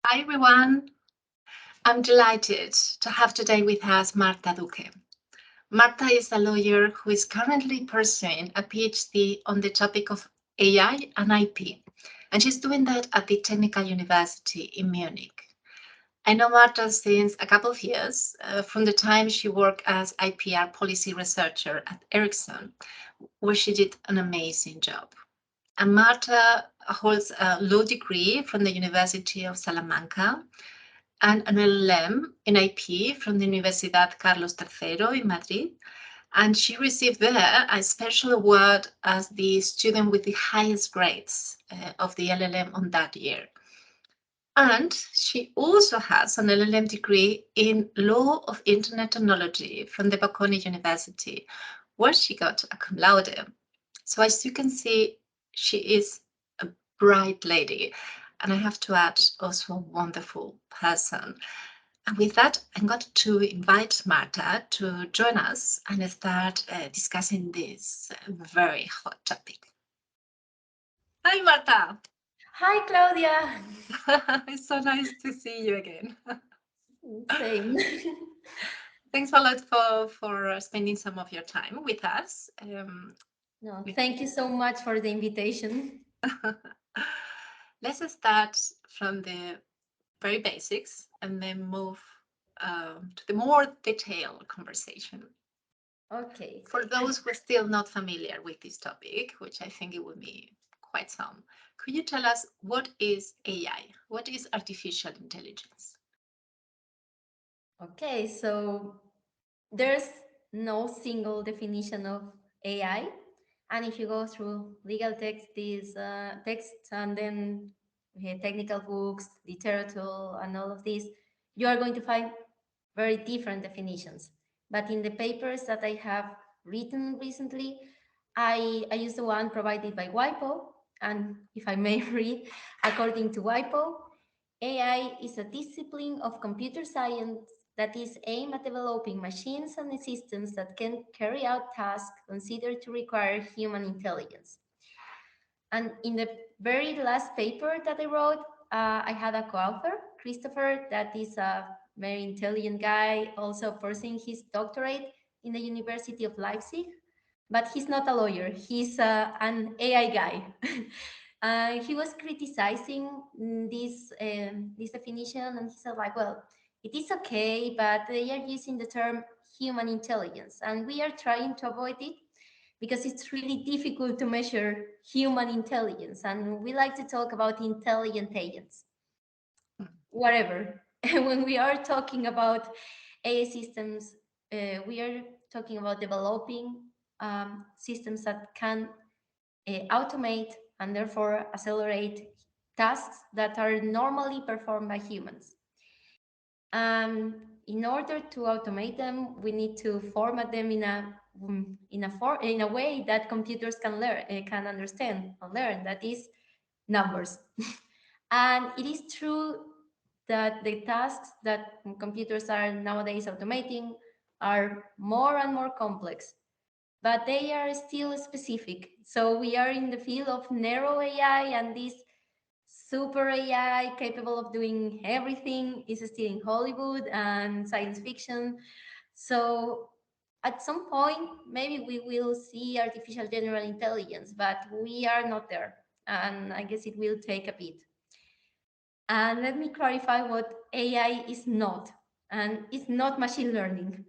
Hi everyone. I'm delighted to have today with us Marta Duque. Marta is a lawyer who is currently pursuing a PhD on the topic of AI and IP, and she's doing that at the Technical University in Munich. I know Marta since a couple of years, from the time she worked as IPR policy researcher at Ericsson, where she did an amazing job. And Marta holds a law degree from the University of Salamanca and an LL.M in IP from the Universidad Carlos III in Madrid. And she received there a special award as the student with the highest grades of the LL.M on that year. And she also has an LL.M degree in Law of Internet Technology from the Bocconi University, where she got a cum laude. So as you can see, she is a bright lady. And I have to add, also a wonderful person. And with that, I'm going to invite Marta to join us and start discussing this very hot topic. Hi, Marta. Hi, Claudia. It's so nice to see you again. Same. Thanks a lot for spending some of your time with us. No, thank you so much for the invitation. Let's start from the very basics and then move to the more detailed conversation. Okay. For those who are still not familiar with this topic, which I think it will be quite some, could you tell us what is AI? What is artificial intelligence? Okay, so there's no single definition of AI. And if you go through legal text, these texts, and then technical books, literature, and all of this, you are going to find very different definitions. But in the papers that I have written recently, I use the one provided by WIPO. And if I may read, according to WIPO, AI is a discipline of computer science that is aimed at developing machines and systems that can carry out tasks considered to require human intelligence. And in the very last paper that I wrote, I had a co-author, Christopher, that is a very intelligent guy, also pursuing his doctorate in the University of Leipzig. But he's not a lawyer, he's an AI guy. He was criticizing this definition, and he said, like, well, it is okay, but they are using the term human intelligence, and we are trying to avoid it because it's really difficult to measure human intelligence. And we like to talk about intelligent agents, whatever. When we are talking about AI systems, we are talking about developing systems that can automate and therefore accelerate tasks that are normally performed by humans. And in order to automate them, we need to format them in a way that computers can learn, can understand and learn. That is numbers. And it is true that the tasks that computers are nowadays automating are more and more complex, but they are still specific. So we are in the field of narrow AI, and this super AI capable of doing everything is still in Hollywood and science fiction. So at some point, maybe we will see artificial general intelligence, but we are not there. And I guess it will take a bit. And let me clarify what AI is not. And it's not machine learning.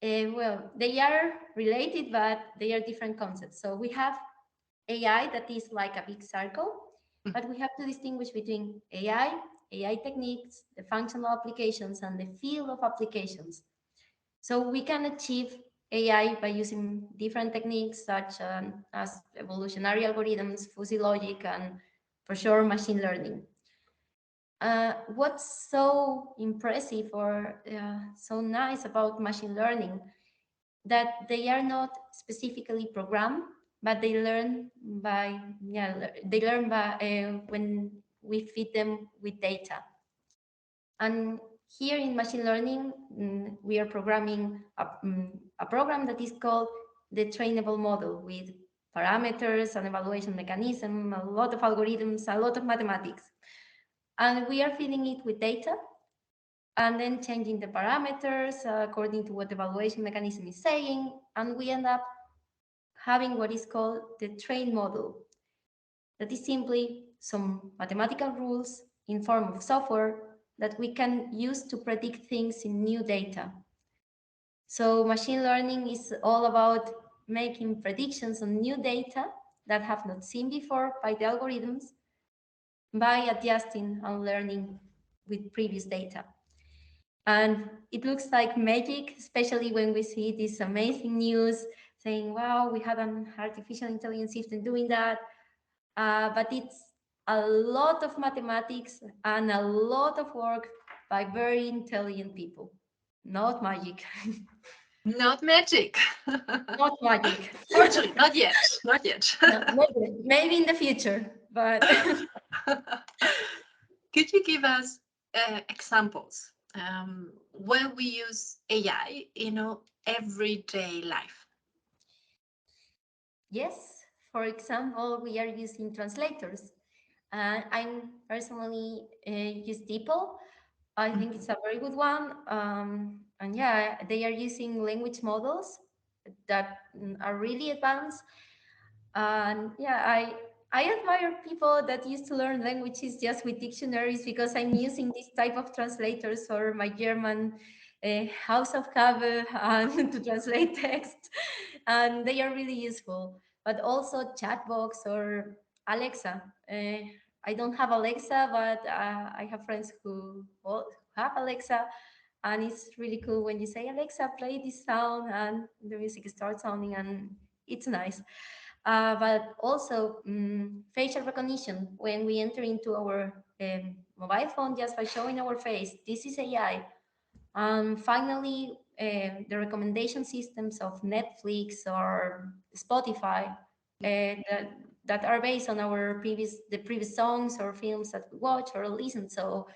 Well, they are related, but they are different concepts. So we have AI that is like a big circle, but we have to distinguish between AI techniques, the functional applications, and the field of applications. So we can achieve AI by using different techniques such as evolutionary algorithms, fuzzy logic, and for sure machine learning. What's so impressive or so nice about machine learning that they are not specifically programmed, but they learn by when we feed them with data. And here in machine learning, we are programming a program that is called the trainable model with parameters and evaluation mechanism, a lot of algorithms, a lot of mathematics. And we are feeding it with data and then changing the parameters according to what the evaluation mechanism is saying. And we end up having what is called the train model. That is simply some mathematical rules in form of software that we can use to predict things in new data. So machine learning is all about making predictions on new data that have not seen before by the algorithms by adjusting and learning with previous data. And it looks like magic, especially when we see this amazing news saying, wow, we had an artificial intelligence system doing that. But it's a lot of mathematics and a lot of work by very intelligent people, not magic. Not magic. Not magic. Fortunately, not yet. Not yet. No, maybe in the future, but Could you give us examples where we use AI in our everyday life? yes. For example, we are using translators. I'm personally use DeepL. I think it's a very good one. And yeah, they are using language models that are really advanced. And yeah, I admire people that used to learn languages just with dictionaries because I'm using this type of translators for my German Hausaufgabe and to translate text, and they are really useful. But also chatbox or Alexa. I don't have Alexa, but I have friends who have Alexa, and it's really cool when you say Alexa, play this sound, and the music starts sounding, and it's nice. But also facial recognition when we enter into our mobile phone just by showing our face. This is AI. And finally, the recommendation systems of Netflix or Spotify that are based on the previous songs or films that we watch or listen. So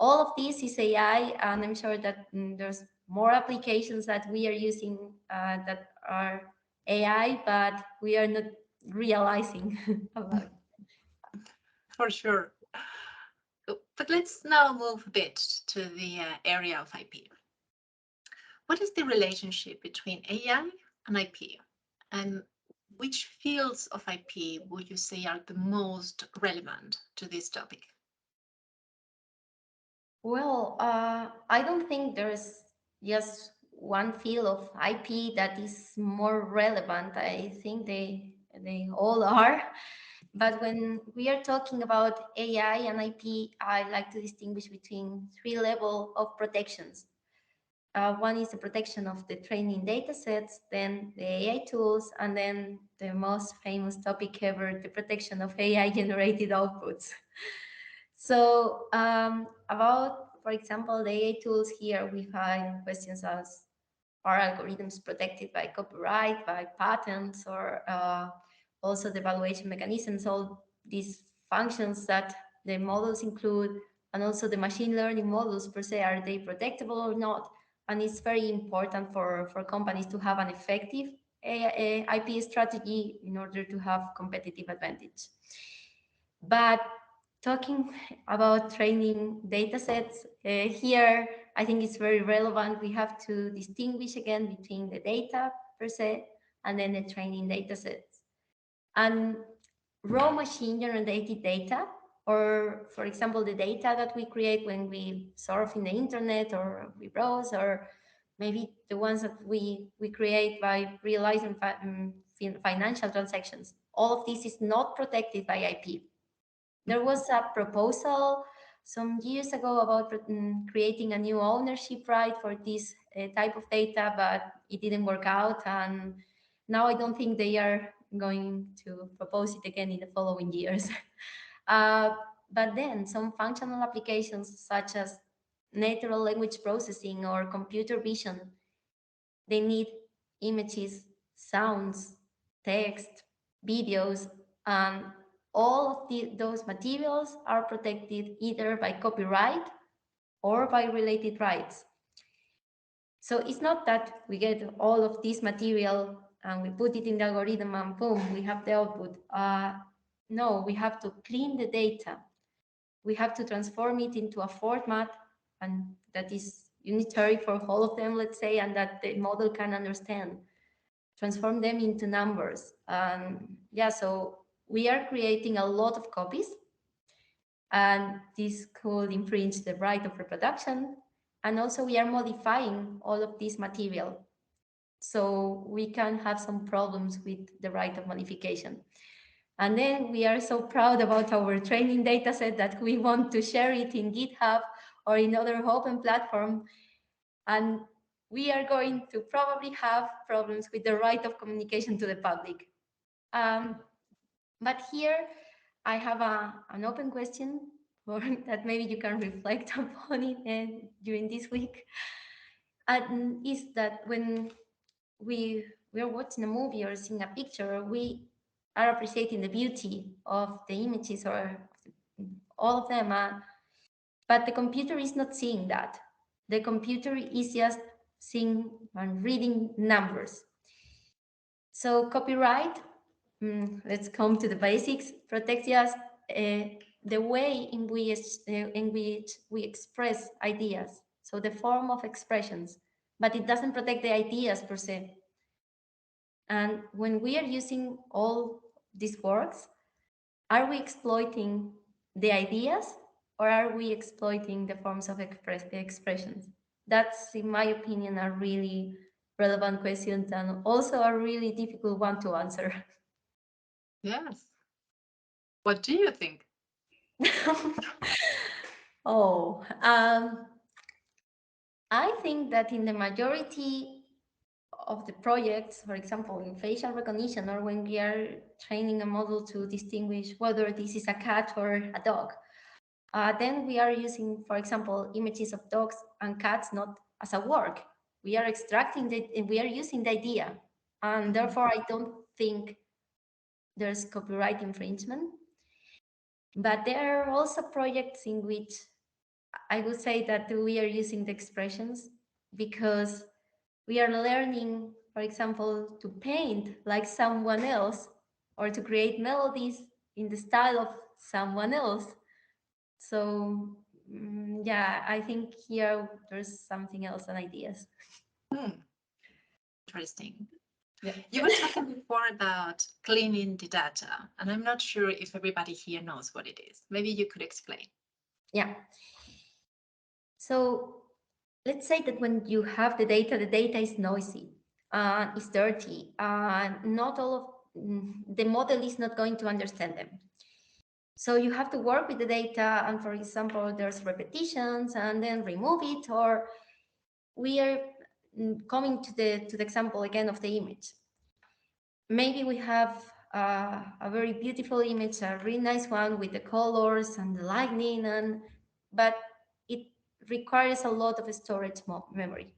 all of this is AI, and I'm sure that there's more applications that we are using that are AI, but we are not realizing about it. For sure. But let's now move a bit to the area of IP. What is the relationship between AI and IP? And which fields of IP would you say are the most relevant to this topic? Well, I don't think there's just one field of IP that is more relevant. I think they all are. But when we are talking about AI and IP, I like to distinguish between three levels of protections. One is the protection of the training data sets, then the AI tools, and then the most famous topic ever, the protection of AI generated outputs. So about, for example, the AI tools here, we find questions as are algorithms protected by copyright, by patents, or also the evaluation mechanisms, all these functions that the models include, and also the machine learning models per se, are they protectable or not? And it's very important for companies to have an effective IP strategy in order to have competitive advantage. But talking about training data sets, here I think it's very relevant. We have to distinguish again between the data per se and then the training data sets. And raw machine generated data, or for example, the data that we create when we surf in the internet or we browse, or maybe the ones that we create by realizing financial transactions. All of this is not protected by IP. There was a proposal some years ago about creating a new ownership right for this type of data, but it didn't work out. And now I don't think they are going to propose it again in the following years. uh, but then some functional applications such as natural language processing or computer vision, they need images, sounds, text, videos, and all of those materials are protected either by copyright or by related rights. So it's not that we get all of this material and we put it in the algorithm and boom, we have the output. No, we have to clean the data. we have to transform it into a format and that is unitary for all of them, let's say, and that the model can understand, transform them into numbers. Yeah, so we are creating a lot of copies, and this could infringe the right of reproduction. And also we are modifying all of this material, so we can have some problems with the right of modification. And then we are so proud about our training data set that we want to share it in GitHub or in other open platform. And we are going to probably have problems with the right of communication to the public. But here I have an open question or that maybe you can reflect upon it during this week. And is that when we are watching a movie or seeing a picture, we are appreciating the beauty of the images or all of them, but the computer is not seeing that. The computer is just seeing and reading numbers. So copyright, let's come to the basics, protects us the way in which we express ideas, so the form of expressions, but it doesn't protect the ideas per se. And when we are using all these works, are we exploiting the ideas or are we exploiting the forms of expressions? That's, in my opinion, a really relevant question and also a really difficult one to answer. Yes. What do you think? Oh, I think that in the majority of the projects, for example, in facial recognition or when we are training a model to distinguish whether this is a cat or a dog, then we are using, for example, images of dogs and cats not as a work. We are extracting we are using the idea. And therefore, I don't think there's copyright infringement. But there are also projects in which I would say that we are using the expressions because we are learning, for example, to paint like someone else or to create melodies in the style of someone else. So, yeah, I think here there's something else and ideas. Interesting. Yeah. You were talking before about cleaning the data, and I'm not sure if everybody here knows what it is. Maybe you could explain. Yeah. So let's say that when you have the data is noisy, is dirty, not all of the model is not going to understand them. So you have to work with the data, and for example, there's repetitions, and then remove it. Or we are coming to the example again of the image. Maybe we have a very beautiful image, a really nice one with the colors and the lightning, but it requires a lot of storage memory,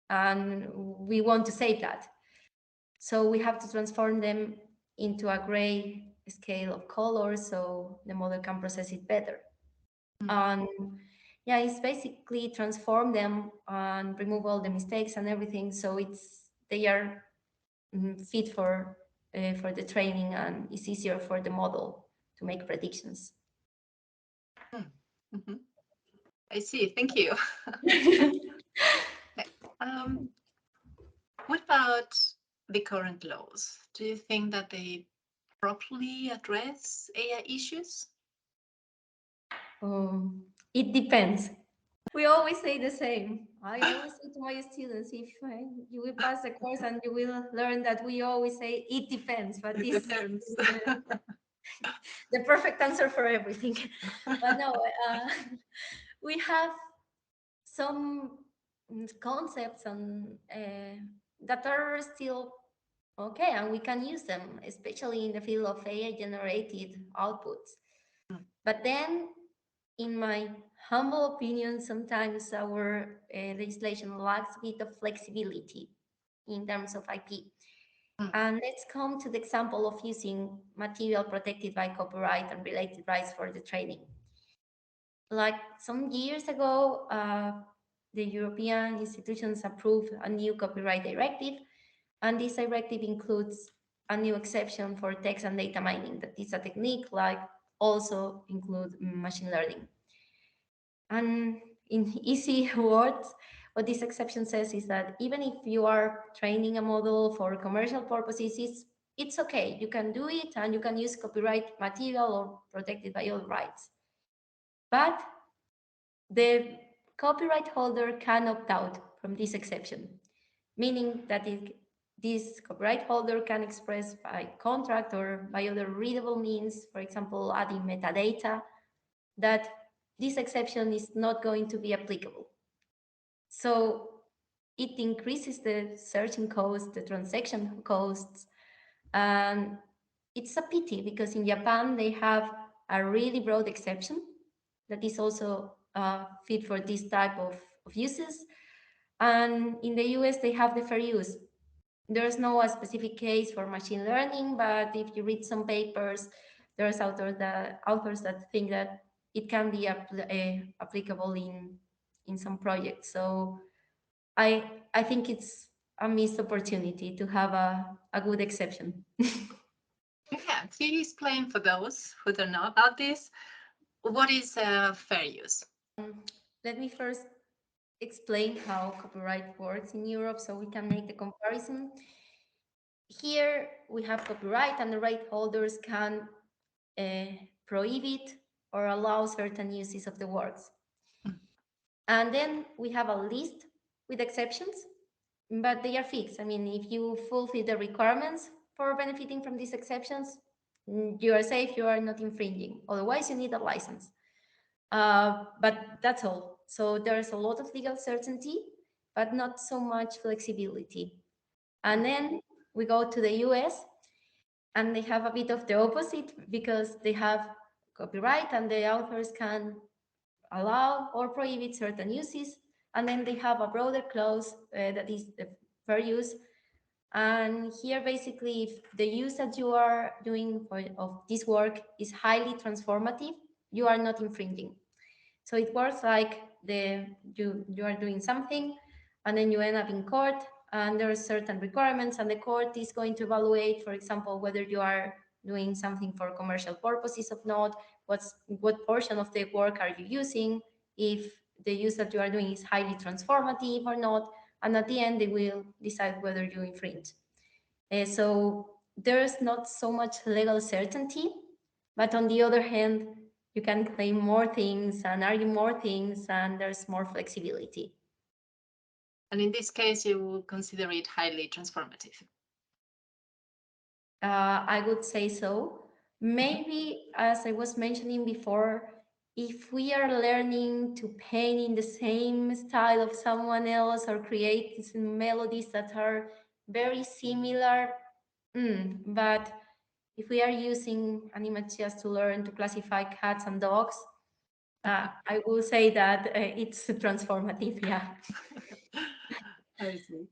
and we want to save that. So we have to transform them into a gray scale of colors so the model can process it better. And yeah, it's basically transform them and remove all the mistakes and everything, so they are fit for the training, and it's easier for the model to make predictions. Mm-hmm. I see. Thank you. um, what about the current laws? Do you think that they properly address AI issues? It depends. We always say the same. I always say to my students, if you will pass the course and you will learn that we always say it depends, but It this depends. is the perfect answer for everything. But no, we have some concepts and that are still okay, and we can use them, especially in the field of AI generated outputs. But then, in my humble opinion, sometimes our legislation lacks a bit of flexibility in terms of IP. And let's come to the example of using material protected by copyright and related rights for the training. Like some years ago, the European institutions approved a new copyright directive, and this directive includes a new exception for text and data mining. That is a technique like also include machine learning. And in easy words, what this exception says is that even if you are training a model for commercial purposes, it's okay. You can do it and you can use copyright material or protected by all rights. But the copyright holder can opt out from this exception, meaning that this copyright holder can express by contract or by other readable means, for example, adding metadata, that this exception is not going to be applicable. So it increases the searching costs, the transaction costs, and it's a pity because in Japan they have a really broad exception that is also fit for this type of uses. And in the US, they have the fair use. There's no a specific case for machine learning, but if you read some papers, there's authors that think that it can be applicable in some projects. So I I think it's a missed opportunity to have a good exception. Yeah, can you explain for those who don't know about this, what is fair use? Let me first explain how copyright works in Europe so we can make the comparison. Here we have copyright and the right holders can uh, prohibit or allow certain uses of the works. And then we have a list with exceptions, but they are fixed. I mean, if you fulfill the requirements for benefiting from these exceptions, you are safe, you are not infringing. Otherwise, you need a license. But that's all. So there's a lot of legal certainty, but not so much flexibility. And then we go to the US, and they have a bit of the opposite because they have copyright and the authors can allow or prohibit certain uses. And then they have a broader clause that is the fair use. And here, basically, if the use that you are doing of this work is highly transformative, you are not infringing. So it works like you are doing something, and then you end up in court, and there are certain requirements, and the court is going to evaluate, for example, whether you are doing something for commercial purposes or not, what portion of the work are you using, if the use that you are doing is highly transformative or not, and at the end they will decide whether you infringe. So there's not so much legal certainty, but on the other hand, you can claim more things and argue more things, and there's more flexibility. And in this case, you will consider it highly transformative. I would say so. Maybe, as I was mentioning before, if we are learning to paint in the same style of someone else or create these melodies that are very similar, but if we are using an image just to learn to classify cats and dogs, I will say that it's transformative, yeah. I see.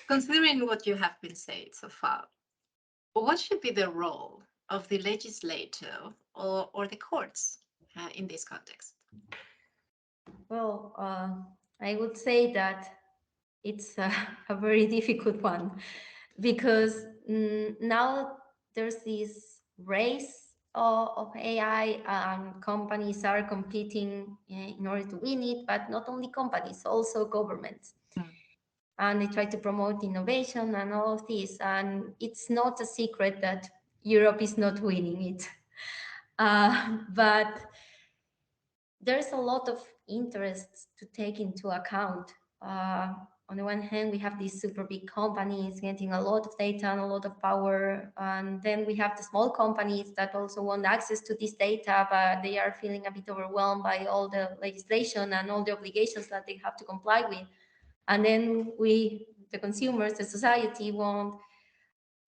Considering what you have been saying so far, what should be the role of the legislator or the courts in this context? Well, I would say that it's a very difficult one because now there's this race of AI and companies are competing in order to win it, but not only companies, also governments. And they try to promote innovation and all of this. And it's not a secret that Europe is not winning it. But there's a lot of interests to take into account. On the one hand, we have these super big companies getting a lot of data and a lot of power. And then we have the small companies that also want access to this data, but they are feeling a bit overwhelmed by all the legislation and all the obligations that they have to comply with. And then we, the consumers, the society, want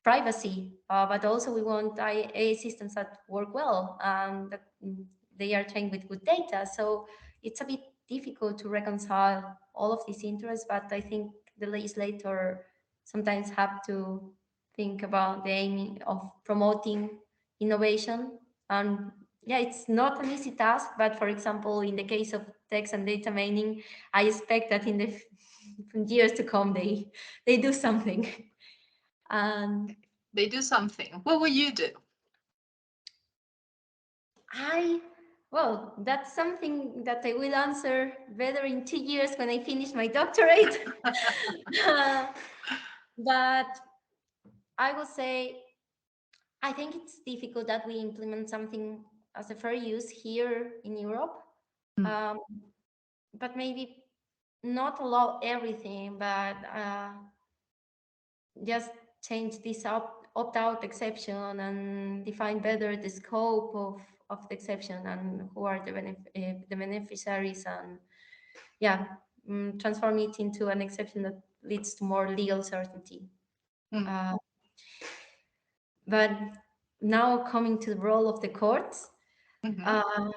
privacy, but also we want AI systems that work well and that they are trained with good data. So it's a bit difficult to reconcile all of these interests, but I think the legislator sometimes have to think about the aim of promoting innovation. And yeah, it's not an easy task, but for example, in the case of text and data mining, I expect that in the years to come, they do something. And They do something. What will you do? Well, that's something that I will answer better in 2 years when I finish my doctorate. Uh, but I would say I think it's difficult that we implement something as a fair use here in Europe. Mm. Um, but maybe not allow everything, but just change this opt-out exception and define better the scope of the exception and who are the beneficiaries, and yeah, transform it into an exception that leads to more legal certainty. Mm. Uh, but now coming to the role of the courts, Mhm. uh,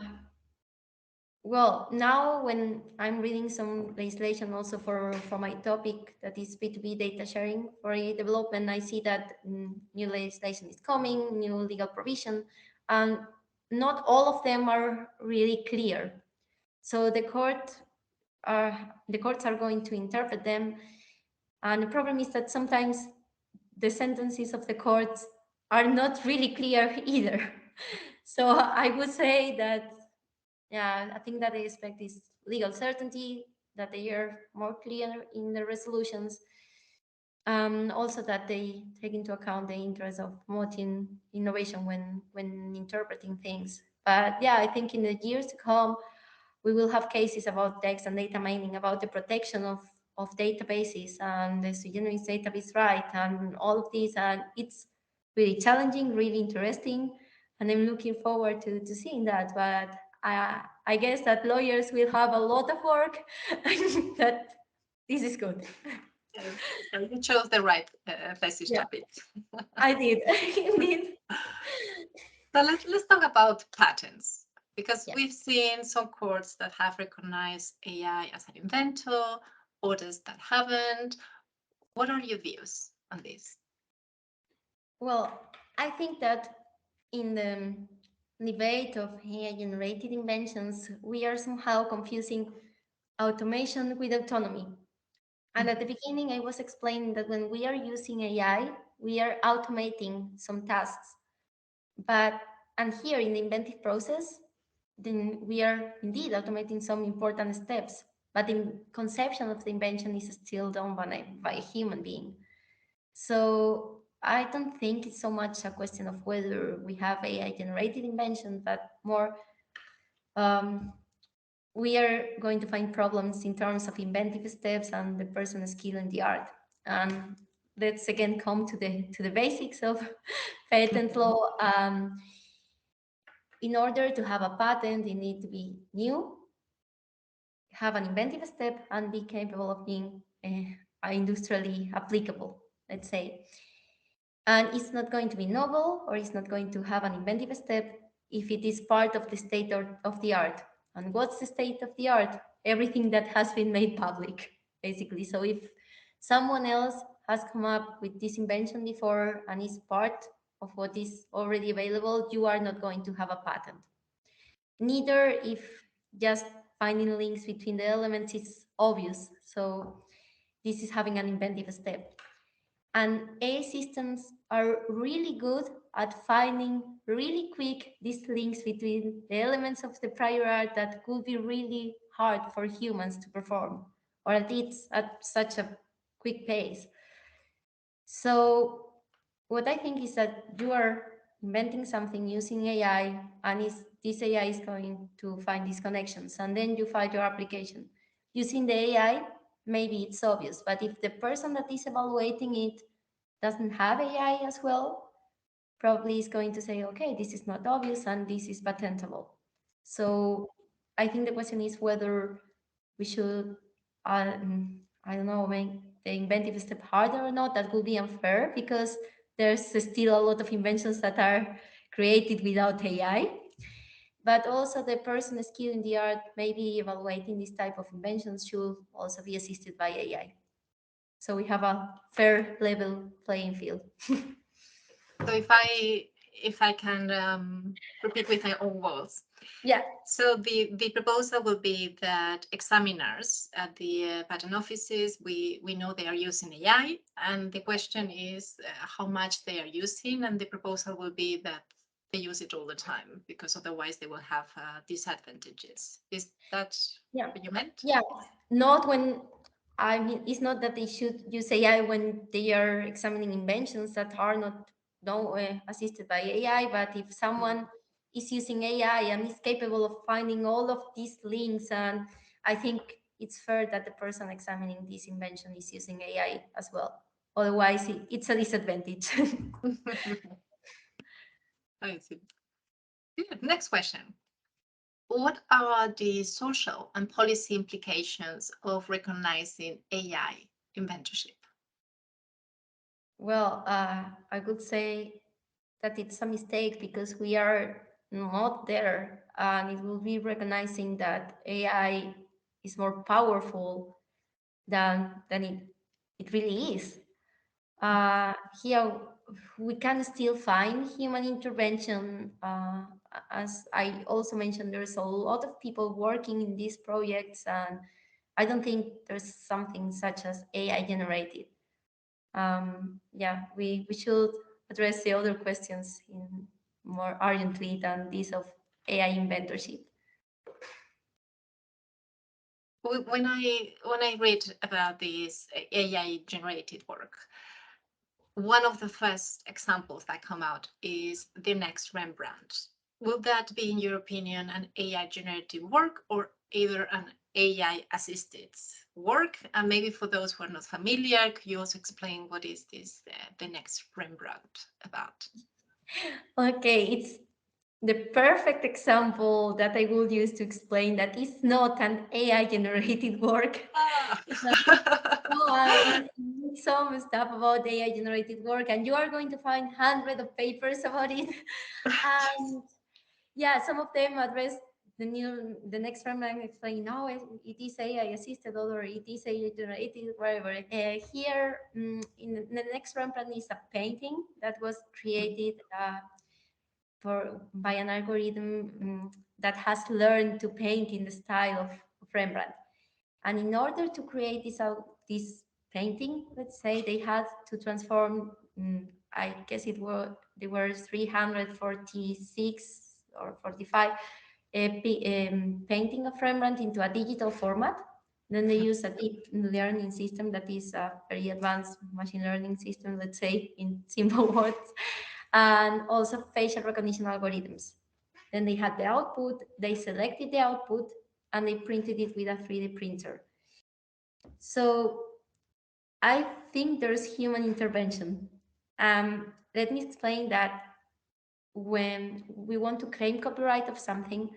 well, now when I'm reading some legislation also for my topic that is B2B data sharing for AI development, I see that new legislation is coming, new legal provision, and not all of them are really clear. So the courts are going to interpret them, and the problem is that sometimes the sentences of the courts are not really clear either. So I would say that, yeah, I think that they expect is legal certainty, that they are more clear in the resolutions. Also that they take into account the interest of promoting innovation when interpreting things. But yeah, I think in the years to come, we will have cases about text and data mining, about the protection of databases and the sui generis database right and all of this. And it's really challenging, really interesting. And I'm looking forward to seeing that. But I guess that lawyers will have a lot of work that this is good. Yes. So you chose the right thesis Yeah, topic. I did. Indeed. So let's talk about patents, because Yeah. we've seen some courts that have recognized AI as an inventor, others that haven't. What are your views on this? Well, I think that in the debate of AI generated inventions, we are somehow confusing automation with autonomy. And at the beginning, I was explaining that when we are using AI, we are automating some tasks. But, and here in the inventive process, then we are indeed automating some important steps. But the conception of the invention is still done by a human being. So I don't think it's so much a question of whether we have AI generated inventions, but more um, we are going to find problems in terms of inventive steps and the person's skill in the art. And let's again come to the basics of patent Mhm. law. In order to have a patent, you need to be new, have an inventive step, and be capable of being industrially applicable, let's say. And it's not going to be novel or it's not going to have an inventive step if it is part of the state of the art. And what's the state of the art? Everything that has been made public, basically. So if someone else has come up with this invention before and is part of what is already available, you are not going to have a patent. Neither if just finding links between the elements is obvious. So this is having an inventive step. And AI systems are really good at finding really quick these links between the elements of the prior art that could be really hard for humans to perform, or at least at such a quick pace. So what I think is that you are inventing something using AI, and this AI is going to find these connections, and then you find your application. Using the AI, maybe it's obvious, but if the person that is evaluating it doesn't have AI as well, probably is going to say, okay, this is not obvious and this is patentable. So I think the question is whether we should, I don't know, make the inventive step harder or not. That would be unfair because there's still a lot of inventions that are created without AI. But also the person skilled in the art, maybe evaluating this type of inventions should also be assisted by AI. So we have a fair level playing field. So if I can repeat with my own words. Yeah. So the proposal will be that examiners at the patent offices, we know they are using AI, and the question is how much they are using, and the proposal will be that they use it all the time, because otherwise they will have disadvantages. Is that Yeah. what you meant? Yeah. Not when, I mean, it's not that they should use AI when they are examining inventions that are not no assisted by AI, but if someone is using AI and is capable of finding all of these links, and I think it's fair that the person examining this invention is using AI as well. Otherwise, it's a disadvantage. I see. Good. Next question. What are the social and policy implications of recognizing AI inventorship? Well, I would say that it's a mistake because we are not there, and it will be recognizing that AI is more powerful than it really is. Uh, Here we can still find human intervention. As I also mentioned, there's a lot of people working in these projects, and I don't think there's something such as AI generated. Yeah, we should address the other questions in more urgently than this of AI inventorship. When I read about this AI generated work, one of the first examples that come out is the next Rembrandt. Will that be, in your opinion, an AI generated work or either an AI assisted work? And maybe for those who are not familiar, could you also explain what is this the next Rembrandt about? Okay, it's the perfect example that I would use to explain that it's not an AI generated work. Ah. No, it's some stuff about AI generated work, and you are going to find hundreds of papers about it. And yeah, some of them address the next round and explain, no, it is AI assisted or it is AI generated, whatever. Here, in the next round is a painting that was created by an algorithm that has learned to paint in the style of Rembrandt. And in order to create this painting, let's say, they had to transform, I guess there were 346 or 45 painting of Rembrandt into a digital format. Then they use a deep learning system that is a very advanced machine learning system, let's say, in simple words, and also facial recognition algorithms. Then they had the output, they selected the output, and they printed it with a 3D printer. So I think there's human intervention. Let me explain that when we want to claim copyright of something,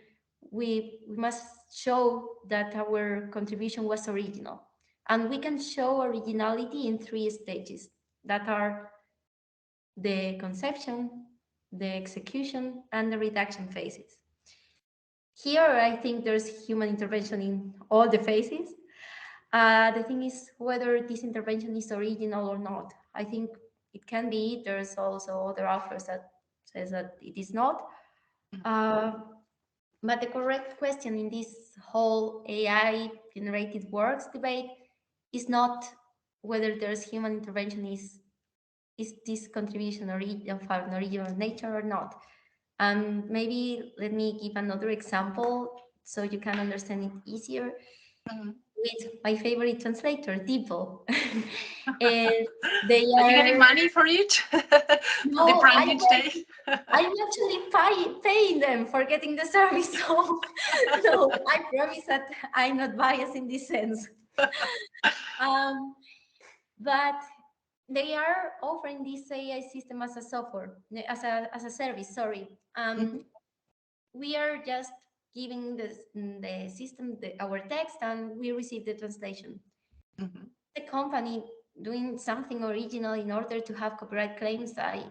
we must show that our contribution was original. And we can show originality in 3 stages that are the conception, the execution, and the redaction phases. Here, I think there's human intervention in all the phases. The thing is whether this intervention is original or not. I think it can be. There's also other authors that says that it is not. But the correct question in this whole AI generated works debate is not whether there's human intervention, is this contribution of an original nature or not. And maybe let me give another example so you can understand it easier. With my favorite translator, Deeple. And they Are you getting are, money for it? For the no, branding today? I'm actually paying them for getting the service. So no, I promise that I'm not biased in this sense. Um, but they are offering this AI system as a software, as a service. Sorry. We are just giving the system our text, and we receive the translation. The company doing something original in order to have copyright claims? I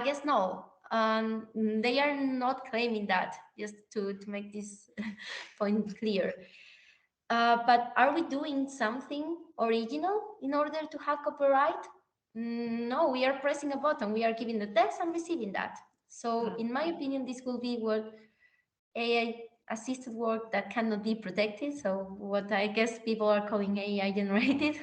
guess no. They are not claiming that, just to make this point clear. But are we doing something original in order to have copyright? No, we are pressing a button. We are giving the text and receiving that. So, in my opinion, this will be what AI assisted work that cannot be protected. So, what I guess people are calling AI generated.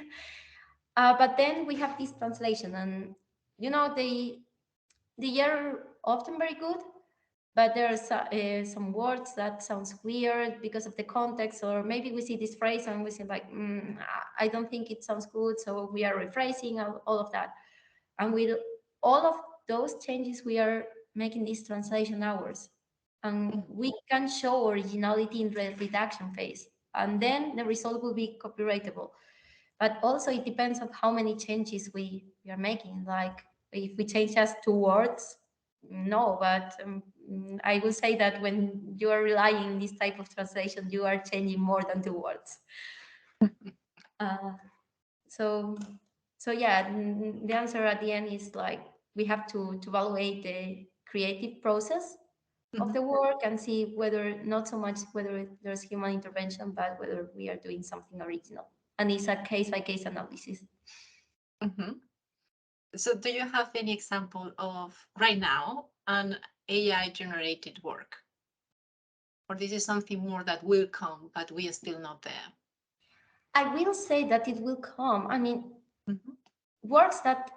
But then we have this translation, and they are often very good. but there are some words that sounds weird because of the context, or maybe we see this phrase and we say like, I don't think it sounds good, so we are rephrasing all of that. And with all of those changes, we are making this translation hours, and we can show originality in the redaction phase, and then the result will be copyrightable. But also it depends on how many changes we are making. Like if we change just two words, no, but I will say that when you are relying on this type of translation, you are changing more than two words. uh, so so yeah, the answer at the end is like we have to evaluate the creative process of the work and see whether, not so much whether there's human intervention, but whether we are doing something original, and it's a case by case analysis. Mhm. So do you have any example of right now an AI generated work? Or this is something more that will come, but we are still not there? I will say that it will come. I mean, Mhm. works that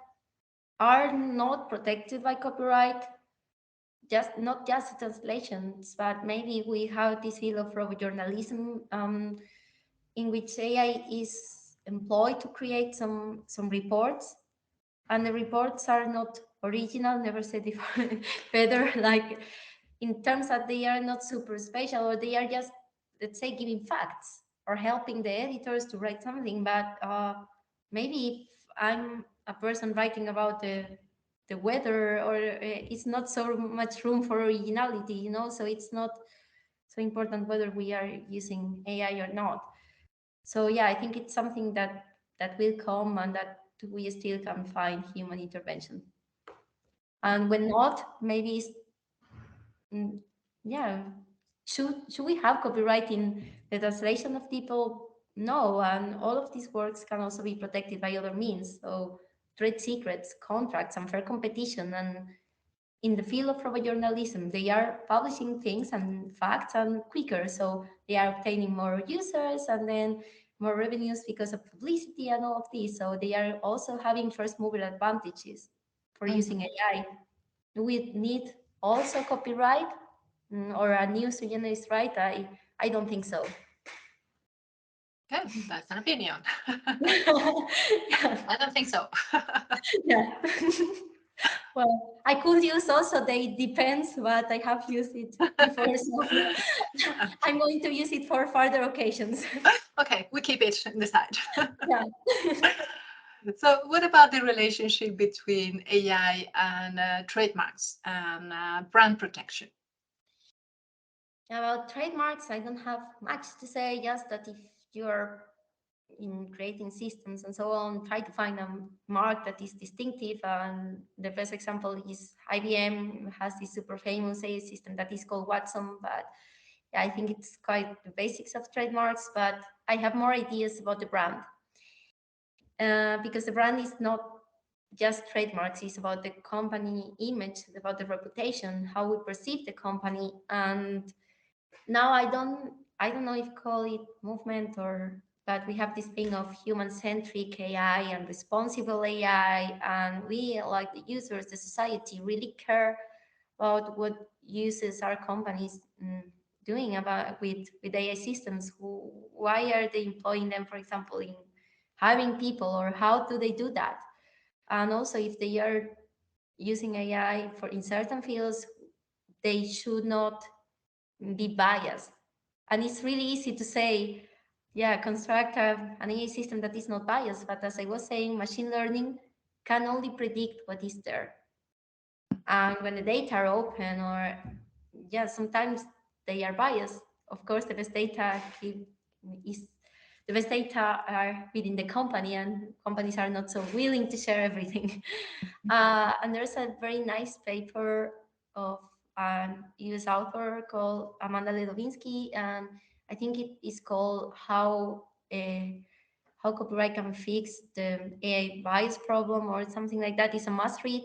are not protected by copyright, just not just translations, but maybe we have this field of journalism, in which AI is employed to create some reports, and the reports are not original. Never said it better. Like in terms that they are not super special, or they are just, let's say, giving facts or helping the editors to write something. But maybe if I'm a person writing about the weather, or it's not so much room for originality, so it's not so important whether we are using AI or not. So yeah, I think it's something that will come, and that we still can find human intervention. And when not, maybe mm, yeah, should we have copyright in the translation of people? No, and all of these works can also be protected by other means. So trade secrets, contracts, and fair competition. And in the field of journalism, they are publishing things and facts and quicker. So they are obtaining more users and then more revenues because of publicity and all of this. So they are also having first mover advantages for using Mhm. AI. Do we need also copyright, or a new sui generis right? I don't think so. Okay, that's an opinion. Yeah. I don't think so. Yeah. Well, I could use also the depends, but I have used it before, so I'm going to use it for further occasions. Okay, we keep it in the side. Yeah. So, what about the relationship between AI and trademarks and brand protection? About trademarks, I don't have much to say, just that if you're in creating systems and so on, try to find a mark that is distinctive. And the best example is IBM has this super famous AI system that is called Watson. But yeah, I think it's quite the basics of trademarks. But I have more ideas about the brand, because the brand is not just trademarks. It's about the company image, about the reputation, how we perceive the company. And now I don't know if call it movement, or but we have this thing of human centric AI and responsible AI, and we, like the users, the society, really care about what uses our companies doing about with AI systems. Why are they employing them, for example, in hiring people, or how do they do that? And also, if they are using AI for in certain fields, they should not be biased. And it's really easy to say, yeah, construct an AI system that is not biased. But as I was saying, machine learning can only predict what is there. And when the data are open, or yeah, sometimes they are biased. Of course, is the best data are within the company, and companies are not so willing to share everything. And there's a very nice paper of a US author called Amanda Ledovinsky, and I think it is called how copyright can fix the AI bias problem, or something like that. It's a must read.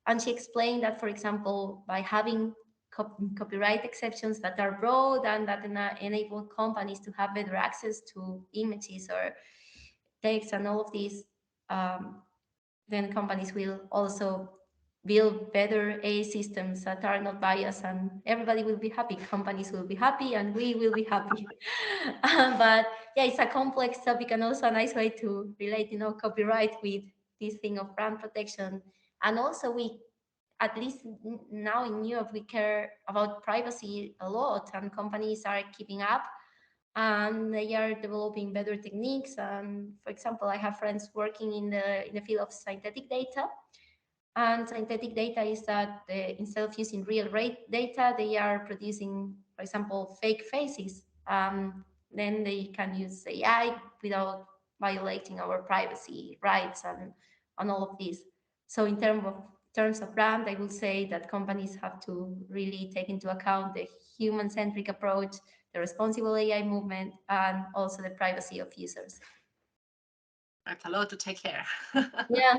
And she explained that, for example, by having copyright exceptions that are broad and that enable companies to have better access to images or text and all of these, um, then companies will also build better AI systems that are not biased, and everybody will be happy. Companies will be happy, and we will be happy. But yeah, it's a complex topic and also a nice way to relate, copyright with this thing of brand protection. And also, we, at least now in Europe, we care about privacy a lot, and companies are keeping up and they are developing better techniques. And for example, I have friends working in the field of synthetic data, and synthetic data is that instead of using real rate data, they are producing, for example, fake faces. Then they can use AI without violating our privacy rights and all of this. So in terms of brand, I will say that companies have to really take into account the human-centric approach, the responsible AI movement, and also the privacy of users. That's a lot to take care. Yeah.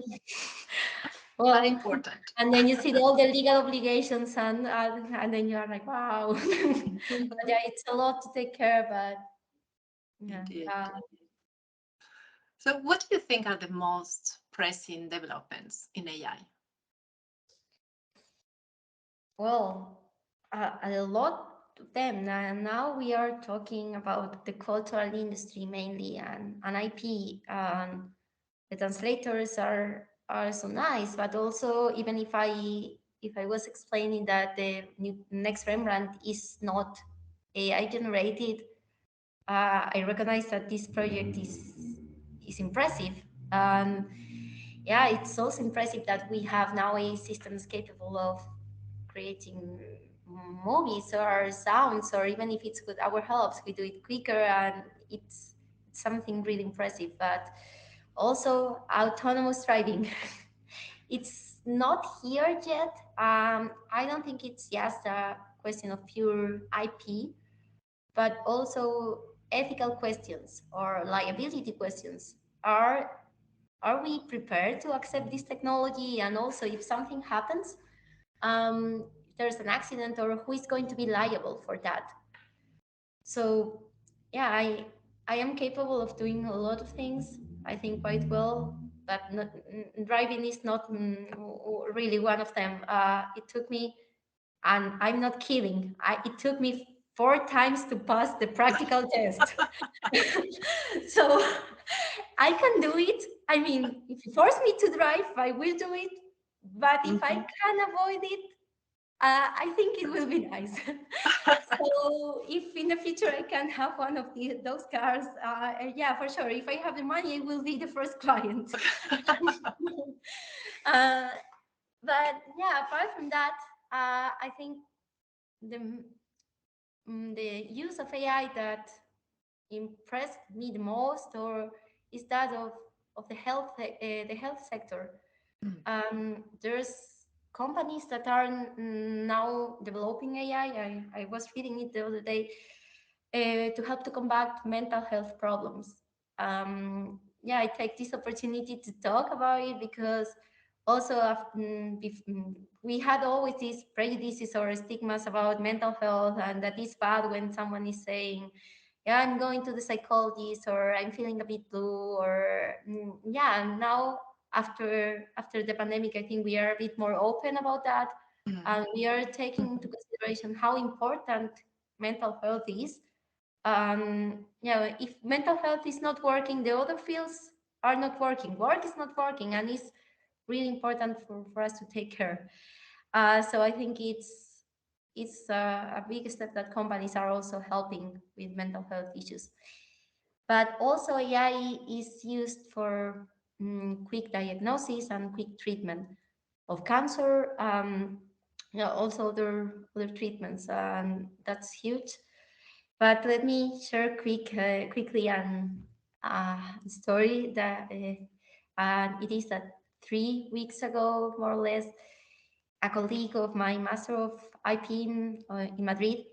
But Well, important. and then you see all the legal obligations, and then you are like, wow. But yeah, it's a lot to take care, but yeah. Indeed. So what do you think are the most pressing developments in AI? Well, a lot of them. Now we are talking about the cultural industry mainly, and IP, and the translators are so nice. But also, even if I was explaining that the next Rembrandt is not AI generated, I recognize that this project is impressive. Yeah, it's also impressive that we have now a systems capable of creating movies or sounds, or even if it's with our helps, we do it quicker, and it's something really impressive. But also autonomous driving. It's not here yet. I don't think it's just a question of pure IP, but also ethical questions or liability questions. Are we prepared to accept this technology? And also, if something happens, if there's an accident, or who is going to be liable for that? So, yeah, I am capable of doing a lot of things. I think quite well, but driving is not really one of them. It took me, and I'm not kidding. It took me 4 times to pass the practical test. So I can do it. I mean, if you force me to drive, I will do it. But if I can avoid it, I think it will be nice. So if in the future I can have one of those cars, yeah, for sure. If I have the money, I will be the first client. uh, but yeah, apart from that, I think the the use of AI that impressed me the most, or is that of the health sector. There's companies that are now developing AI. I was reading it the other day, to help to combat mental health problems. Yeah, I take this opportunity to talk about it because also we had always these prejudices or stigmas about mental health, and that is bad when someone is saying, yeah, I'm going to the psychologist, or I'm feeling a bit blue, or yeah. And now after the pandemic, I think we are a bit more open about that, and we are taking into consideration how important mental health is. If mental health is not working, the other fields are not working. Work is not working, and it's really important for us to take care. So I think it's a big step that companies are also helping with mental health issues. But also AI is used for quick diagnosis and quick treatment of cancer. Also other treatments, and that's huge. But let me share quickly a story that and it is that 3 weeks ago, more or less, a colleague of my Master of IP in Madrid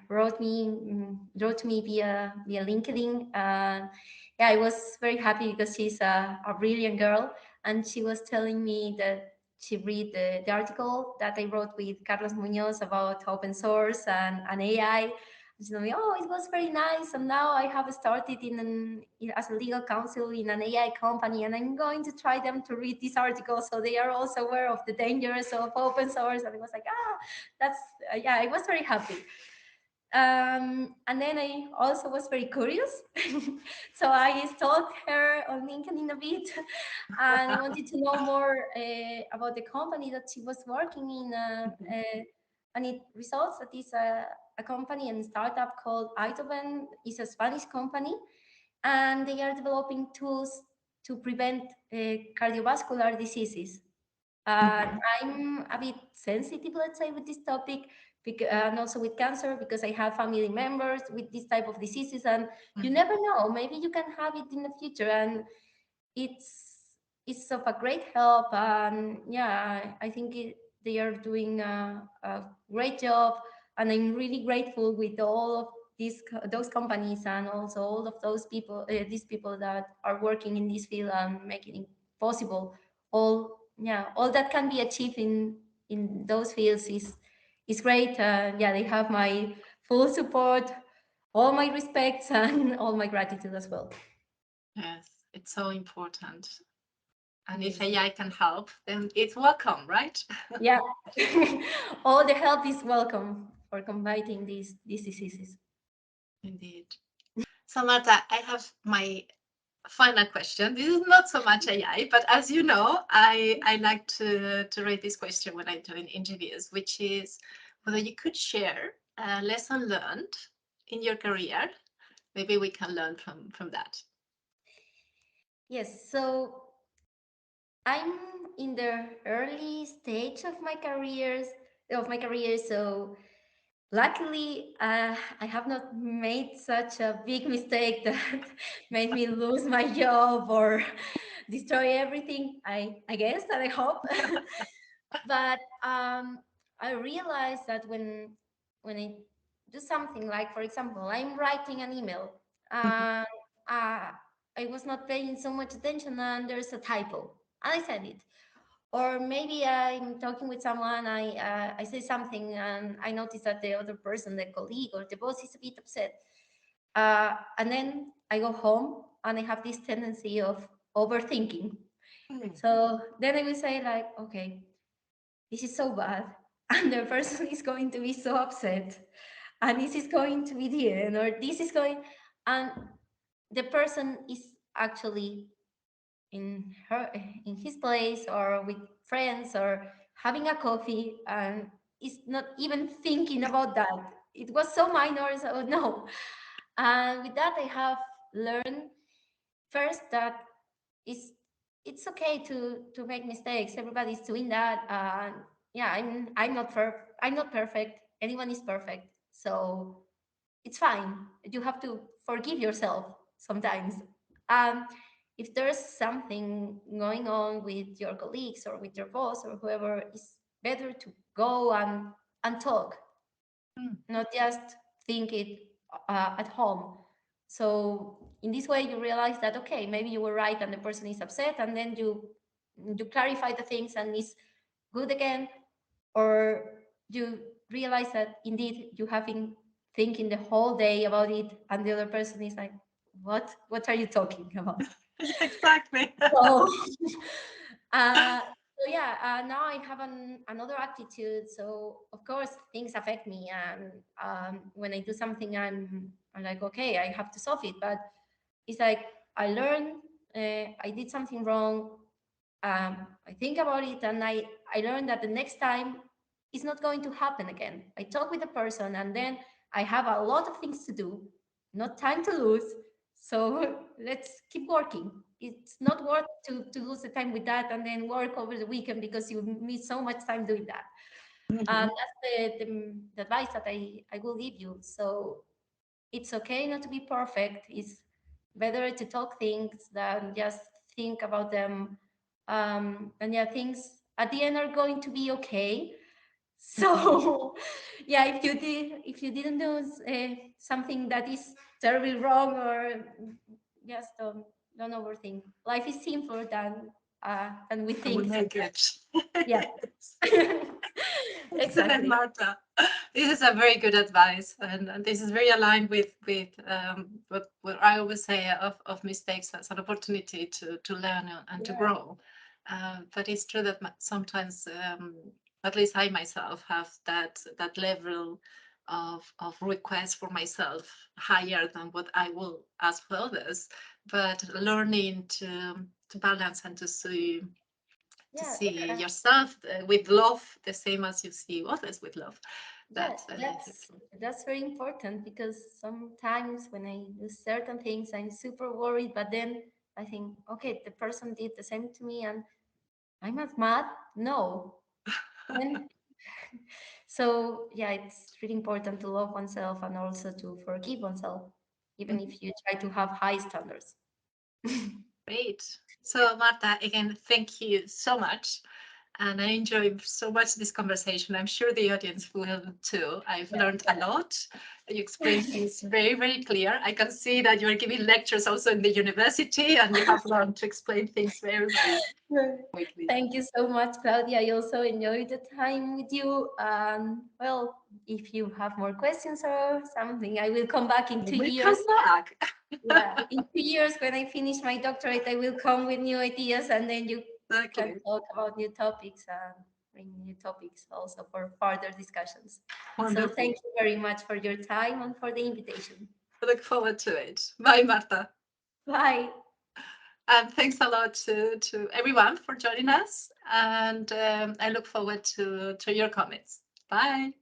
wrote to me via LinkedIn. Yeah, I was very happy because she's a brilliant girl, and she was telling me that she read the article that I wrote with Carlos Munoz about open source and AI. she told me, oh, it was very nice. And now I have started as a legal counsel in an AI company, and I'm going to try them to read this article so they are also aware of the dangers of open source. And it was like, that's, yeah, I was very happy. And then I also was very curious. So I stalked her on LinkedIn a bit and wanted to know more about the company that she was working in. And it results that is a company and startup called Itoben. Is a Spanish company, and they are developing tools to prevent cardiovascular diseases. I'm a bit sensitive, let's say, with this topic, and also with cancer, because I have family members with this type of diseases, and you never know, maybe you can have it in the future, and it's of a great help. And yeah, I think they are doing a great job, and I'm really grateful with all of those companies, and also all of these people that are working in this field and making it possible. All that can be achieved in those fields is great. Yeah, they have my full support, all my respects, and all my gratitude as well. Yes, it's so important. And if Yes. AI can help, then it's welcome, right? Yeah. All the help is welcome for combating these diseases. Indeed. So Marta, I have my final question. This is not so much AI, but as you know, I like to read this question when I'm doing interviews, which is whether you could share a lesson learned in your career. Maybe we can learn from that. Yes, so I'm in the early stage of my career, so luckily, I have not made such a big mistake that made me lose my job or destroy everything. I guess, and I hope. But I realized that when I do something, like, for example, I'm writing an email, and I was not paying so much attention, and there's a typo, and I said it. Or maybe I'm talking with someone, I say something, and I notice that the other person, the colleague or the boss, is a bit upset. And then I go home, and I have this tendency of overthinking. Mm. So then I will say, like, okay, this is so bad, and the person is going to be so upset, and this is going to be the end, or this is going, and the person is actually in his place, or with friends, or having a coffee, and is not even thinking about that. It was so minor, so no. And with that, I have learned first that it's it's okay to make mistakes. Everybody's doing that. Yeah, I'm not perfect. Anyone is perfect, so it's fine. You have to forgive yourself sometimes. Um, if there's something going on with your colleagues or with your boss or whoever, it's better to go and talk, Mm. not just think it at home. So in this way, you realize that, okay, maybe you were right and the person is upset, and then you clarify the things and it's good again. Or you realize that indeed you have been thinking the whole day about it, and the other person is like, what are you talking about? Exactly. So, so yeah, now I have another attitude. So of course things affect me, and when I do something, I'm like, okay, I have to solve it. But it's like I learn, I did something wrong. I think about it, and I learned that the next time it's not going to happen again. I talk with the person, and then I have a lot of things to do, not time to lose. So let's keep working. It's not worth to lose the time with that and then work over the weekend because you miss so much time doing that. Mhm. That's the advice that I will give you. So it's okay not to be perfect. It's better to talk things than just think about them. And yeah, things at the end are going to be okay. So yeah, if you didn't do something that is terribly wrong, or just don't overthink. Life is simpler than we I will think. make it. Yeah. Excellent, Exactly. Marta. This is a very good advice, and this is very aligned with what I always say of mistakes as an opportunity to learn and to Yeah. grow. But it's true that sometimes, at least I myself, have that level of request for myself higher than what I will ask for others. But learning to balance and to Yeah, see yourself with love, the same as you see others with love. yeah, That's that's very important because sometimes when I do certain things, I'm super worried, but then I think, okay, the person did the same to me, and I'm not mad. No. And so yeah, it's really important to love oneself and also to forgive oneself, even if you try to have high standards. great. So, Marta, again, thank you so much. And I enjoyed so much this conversation. I'm sure the audience will too. I've learned a lot. You explain things very, very clear. I can see that you're giving lectures also in the university and you have learned to explain things very, very quickly. Thank you so much, Claudia. I also enjoyed the time with you. Well, if you have more questions or something, I will come back in two We years. come back. Yeah, in 2 years when I finish my doctorate, I will come with new ideas, and then you can Exactly. talk about new topics and bring new topics also for further discussions. So Wonderful. thank you very much for your time and for the invitation. I look forward to it. Bye, Marta. Bye. And thanks a lot to everyone for joining us. And I look forward to your comments. Bye.